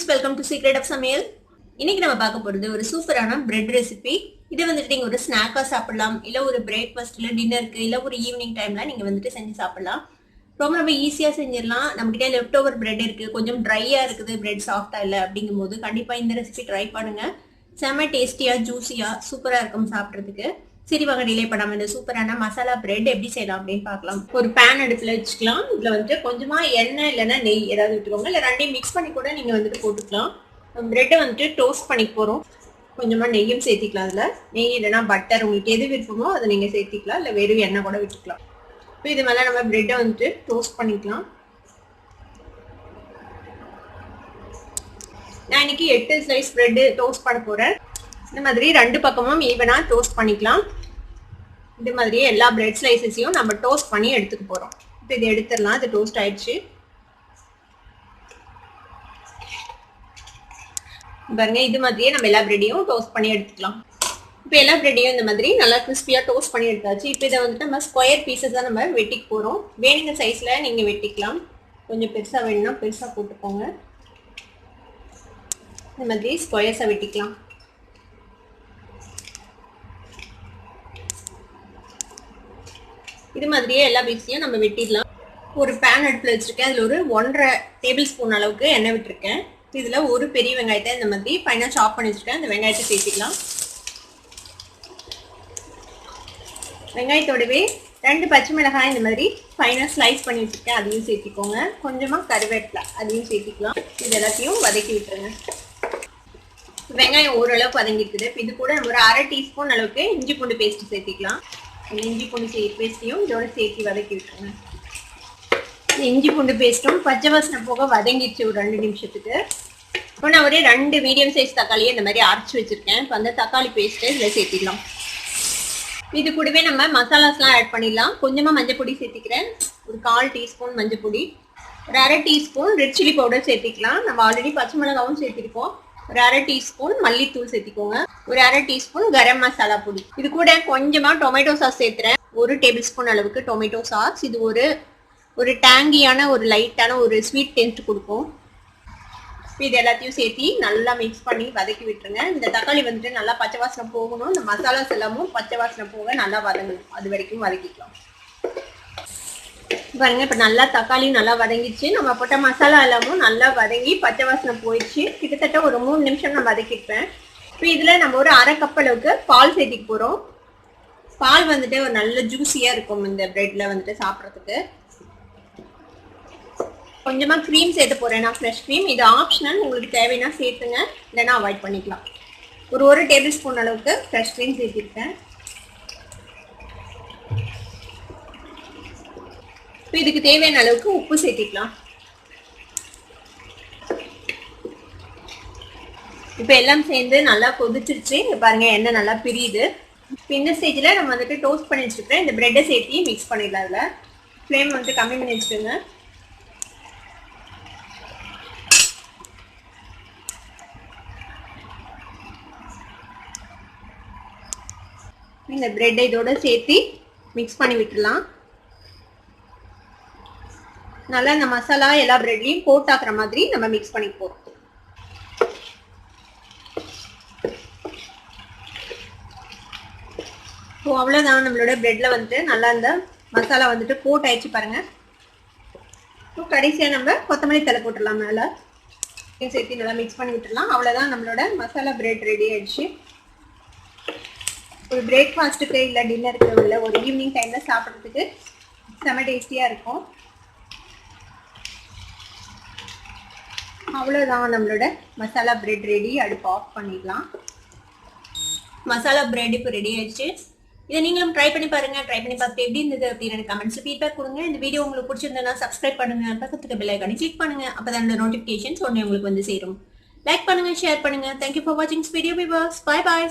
Welcome to secret of சமையல். இன்னைக்கு நம்ம பார்க்க போறது ஒரு சூப்பரான பிரெட் ரெசிபி. இதை வந்துட்டு நீங்க ஒரு ஸ்நாக்கா சாப்பிடலாம், இல்ல ஒரு பிரேக்ஃபாஸ்ட்ல டின்னருக்கு, இல்ல ஒரு ஈவினிங் டைம்ல நீங்க வந்துட்டு செஞ்சு சாப்பிடலாம். ரொம்ப ஈஸியா செஞ்சிடலாம். நம்ம கிட்ட லெஃப்ட் ஓவர் பிரெட் இருக்கு, கொஞ்சம் ட்ரையா இருக்குது, பிரெட் சாஃப்டா இல்ல அப்படிங்கும் போது கண்டிப்பா இந்த ரெசிபி ட்ரை பண்ணுங்க. செம்ம டேஸ்டியா ஜூசியா சூப்பரா இருக்கும் சாப்பிட்றதுக்கு. சரி வாங்க டிலே பண்ணாம இந்த சூப்பரான மசாலா பிரெட் எப்படி செய்யலாம் அப்படின்னு பார்க்கலாம். ஒரு பேன் அடுப்புல வச்சுக்கலாம். இதுல வந்துட்டு கொஞ்சமா எண்ணெய் இல்லைன்னா நெய் ஏதாவது விட்டுக்கோங்க, இல்ல ரெண்டையும் மிக்ஸ் பண்ணி கூட நீங்க வந்துட்டு போட்டுக்கலாம். பிரெட்டை வந்துட்டு டோஸ்ட் பண்ணி போறோம். கொஞ்சமா நெய்யும் சேர்த்திக்கலாம். அதுல நெய் இல்லைன்னா பட்டர், உங்களுக்கு எது விருப்பமோ அதை நீங்க சேர்த்திக்கலாம், இல்ல வெறும் எண்ணெய் கூட விட்டுக்கலாம். இப்போ இது மேல நம்ம பிரெட்டை வந்துட்டு டோஸ்ட் பண்ணிக்கலாம். நான் இன்னைக்கு 8 ஸ்லைஸ் பிரெட் டோஸ்ட் பண்ண போறேன். இந்த மாதிரி ரெண்டு பக்கமும் ஈவனா டோஸ்ட் பண்ணிக்கலாம். இந்த மாதிரியே எல்லா பிரெட் ஸ்லைசஸையும் நம்ம டோஸ்ட் பண்ணி எடுத்துக்க போறோம். இப்போ இது எடுத்துடலாம். இது டோஸ்ட் ஆயிடுச்சு பாருங்க. இது மாதிரியே நம்ம எல்லா பிரெட்டையும் டோஸ்ட் பண்ணி எடுத்துக்கலாம். இப்போ எல்லா பிரெட்டையும் இந்த மாதிரி நல்லா கிறிஸ்பியா டோஸ்ட் பண்ணி எடுத்தாச்சு. இப்போ இதை வந்துட்டு நம்ம ஸ்கொயர் பீசஸ் தான் நம்ம வெட்டிக்க போறோம். வேணுங்க சைஸ்ல நீங்க வெட்டிக்கலாம். கொஞ்சம் பெருசா வேணும்னா பெருசா போட்டுக்கோங்க. இந்த மாதிரி ஸ்கொயர்ஸா வெட்டிக்கலாம். இது மாதிரியே எல்லா பீஸையும் நம்ம வெட்டிடலாம். ஒரு பேன் அடுப்புல வச்சிருக்கேன். அதுல ஒரு 1.5 டேபிள் ஸ்பூன் அளவுக்கு எண்ணெய் விட்டுருக்கேன். இதுல ஒரு பெரிய வெங்காயத்தை இந்த மாதிரி ஃபைனா சாப் பண்ணி வச்சிருக்கேன். இந்த வெங்காயத்தை சேர்த்துக்கலாம். வெங்காயத்தோடவே 2 பச்சை மிளகாய் இந்த மாதிரி ஃபைனா ஸ்லைஸ் பண்ணி வச்சிருக்கேன், அதையும் சேர்த்திக்கோங்க. கொஞ்சமா கருவேப்பிலை அதையும் சேர்த்திக்கலாம். இது எல்லாத்தையும் வதக்கி விட்டுருங்க. வெங்காயம் ஓரளவுக்கு வதங்கிருக்குது. இது கூட நம்ம ஒரு 1/2 டீஸ்பூன் அளவுக்கு இஞ்சி பூண்டு பேஸ்ட் சேர்த்திக்கலாம். இஞ்சி பூண்டு பேஸ்ட்டையும் இதோட சேர்த்து வதக்கி விட்டுருங்க. இஞ்சி பூண்டு பேஸ்ட்டும் பச்சை வாசனை போக வதங்கிடுச்சு ஒரு 2 நிமிஷத்துக்கு. இப்போ நான் ஒரு 2 மீடியம் சைஸ் தக்காளியை இந்த மாதிரி அரைச்சி வச்சிருக்கேன். இப்போ அந்த தக்காளி பேஸ்ட்டை இதில் சேர்த்திடலாம். இது கூடவே நம்ம மசாலாஸ்லாம் ஆட் பண்ணிடலாம். கொஞ்சமாக மஞ்சள் பொடி சேர்த்திக்கிறேன். ஒரு 1/4 டீஸ்பூன் மஞ்சள் பொடி, ஒரு 1/2 டீஸ்பூன் ரெட் சில்லி பவுடர் சேர்த்திக்கலாம். நம்ம ஆல்ரெடி பச்சை மிளகாவும் சேர்த்திருக்கோம். ஒரு 1/2 டீஸ்பூன் மல்லித்தூள் சேர்த்திக்கோங்க. ஒரு 1/2 டீஸ்பூன் கரம் மசாலா பொடி. இது கூட கொஞ்சமா டொமேட்டோ சாஸ் சேர்த்துறேன். 1 டேபிள் ஸ்பூன் அளவுக்கு டொமேட்டோ சாஸ். இது ஒரு டேங்கியான ஒரு லைட்டான ஒரு ஸ்வீட் டேஸ்ட் கொடுக்கும். இது எல்லாத்தையும் சேர்த்து நல்லா மிக்ஸ் பண்ணி வதக்கி விட்டுருங்க. இந்த தக்காளி வந்துட்டு நல்லா பச்சை வாசனை போகணும். இந்த மசாலாஸ் எல்லாமும் பச்சை வாசனை போக நல்லா வதங்கணும். அது வரைக்கும் வதக்கிக்கலாம். பாருங்க, இப்ப நல்லா தக்காளி நல்லா வதங்கிடுச்சு. நம்ம போட்ட மசாலா எல்லாமும் நல்லா வதங்கி பச்சை வாசனை போயிடுச்சு. கிட்டத்தட்ட ஒரு 3 நிமிஷம் நான் வதக்கிருப்பேன். இப்போ இதுல நம்ம ஒரு 1/2 கப் அளவுக்கு பால் சேர்த்திக்க போறோம். பால் வந்துட்டு ஒரு நல்ல ஜூசியா இருக்கும் இந்த பிரெட்ல வந்துட்டு சாப்பிட்றதுக்கு. கொஞ்சமா க்ரீம் சேர்த்து போறேன். நான் ஃப்ரெஷ் க்ரீம். இது ஆப்ஷனல், உங்களுக்கு தேவைன்னா சேர்த்துங்க, இல்லைன்னா அவாய்ட் பண்ணிக்கலாம். ஒரு 1 டேபிள் ஸ்பூன் அளவுக்கு ஃப்ரெஷ் க்ரீம் சேர்த்திருக்கேன். இப்போ இதுக்கு தேவையான அளவுக்கு உப்பு சேர்த்திக்கலாம். இப்போ எல்லாம் சேர்ந்து நல்லா கொதிச்சிருச்சு. பாருங்க, எண்ணெய் நல்லா பிரியுது. இப்போ இந்த ஸ்டேஜில் நம்ம வந்துட்டு டோஸ்ட் பண்ணி வச்சுருக்கேன் இந்த பிரெட்டை சேர்த்து மிக்ஸ் பண்ணிடலாம். அதில் ஃப்ளேம் வந்துட்டு கம்மி பண்ணி வச்சுருங்க. இந்த பிரெட்டை இதோட சேர்த்து மிக்ஸ் பண்ணி விட்டுடலாம். நல்லா இந்த மசாலா எல்லா பிரெட்லையும் கோட் ஆக்குற மாதிரி நம்ம மிக்ஸ் பண்ணி போறோம். ஸோ அவ்வளோதான், நம்மளோட பிரெட்ல வந்துட்டு நல்லா இந்த மசாலா வந்துட்டு கோட் ஆயிடுச்சு பாருங்க. ஸோ கடைசியாக நம்ம கொத்தமல்லி தழை போட்டுடலாம். மேலே சேர்த்து நல்லா மிக்ஸ் பண்ணி விட்டுடலாம். அவ்வளோதான், நம்மளோட மசாலா பிரெட் ரெடி ஆயிடுச்சு. ஒரு பிரேக்ஃபாஸ்ட்டுக்கு இல்லை டின்னருக்கு இல்லை ஒரு ஈவினிங் டைமில் சாப்பிட்றதுக்கு செம்ம டேஸ்டியாக இருக்கும். அவ்வளோதான், நம்மளோட மசாலா பிரெட் ரெடி. அடுப்பு ஆஃப் பண்ணிடலாம். மசாலா பிரெட் இப்போ ரெடி ஆயிடுச்சு. இதை நீங்களும் ட்ரை பண்ணி பாருங்க. ட்ரை பண்ணி பார்த்துட்டு எப்படி இருந்தது அப்படின்னு எனக்கு கமெண்ட்ஸ் ஃபீட்பேக் கொடுங்க. இந்த வீடியோ உங்களுக்கு பிடிச்சிருந்ததுன்னா சப்ஸ்கிரைப் பண்ணுங்க, பக்கத்துக்கு பெல் ஐகானை கிளிக் பண்ணுங்க. அப்பதான் இந்த நோட்டிஃபிகேஷன்ஸ் உடனே உங்களுக்கு வந்து சேரும். லைக் பண்ணுங்க, ஷேர் பண்ணுங்க. தேங்க்யூ ஃபார் வாட்சிங் திஸ் வீடியோ. Bye bye.